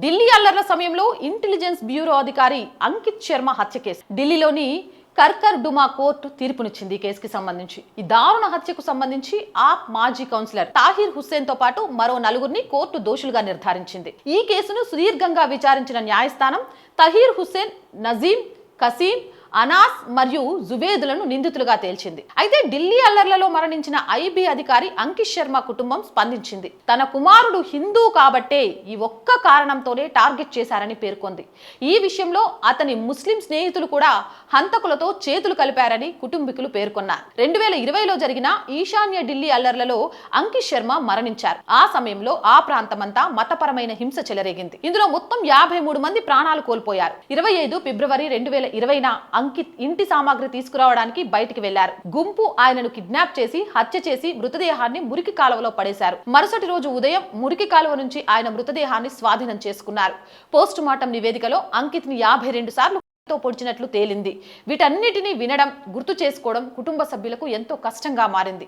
ఢిల్లీ అల్లర్ల సమయంలో intelligence bureau అధికారి అంకిత్ శర్మ హత్య కేసు ఢిల్లీలోని కర్కర్ డుమా కోర్టు తీర్పునిచ్చింది. ఈ కేసుకి సంబంధించి ఈ దారుణ హత్యకు సంబంధించి ఆప్ మాజీ కౌన్సిలర్ తాహిర్ హుస్సేన్ తో పాటు మరో నలుగురిని కోర్టు దోషులుగా నిర్ధారించింది. ఈ కేసును సుదీర్ఘంగా విచారించిన న్యాయస్థానం తహీర్ హుస్సేన్, నజీం, కసీం, అనాస్ మరియు జుబేదులను నిందితులుగా తేల్చింది. అయితే ఢిల్లీ అల్లర్లలో మరణించిన ఐబీ అధికారి అంకిత్ శర్మ కుటుంబం స్పందించింది. తన కుమారుడు హిందూ కాబట్టే ఈ ఒక్క కారణంతోనే టార్గెట్ చేశారని పేర్కొంది. ఈ విషయంలో అతని ముస్లిం స్నేహితులు కూడా హంతకులతో చేతులు కలిపారని కుటుంబీకులు పేర్కొన్నారు. 2020లో జరిగిన ఈశాన్య ఢిల్లీ అల్లర్లలో అంకిత్ శర్మ మరణించారు. ఆ సమయంలో ఆ ప్రాంతమంతా మతపరమైన హింస చెలరేగింది. ఇందులో మొత్తం 53 మంది ప్రాణాలు కోల్పోయారు. 25 ఫిబ్రవరి 2020న అంకిత్ ఇంటి సామాగ్రి తీసుకురావడానికి బయటికి వెళ్లారు. గుంపు ఆయనను కిడ్నాప్ చేసి హత్య చేసి మృతదేహాన్ని మురికి కాలువలో పడేశారు. మరుసటి రోజు ఉదయం మురికి కాలువ నుంచి ఆయన మృతదేహాన్ని స్వాధీనం చేసుకున్నారు. పోస్ట్ మార్టం నివేదికలో అంకిత్ ని 52 సార్లు తో పొడిచినట్లు తేలింది. వీటన్నిటిని వినడం, గుర్తు చేసుకోవడం కుటుంబ సభ్యులకు ఎంతో కష్టంగా మారింది.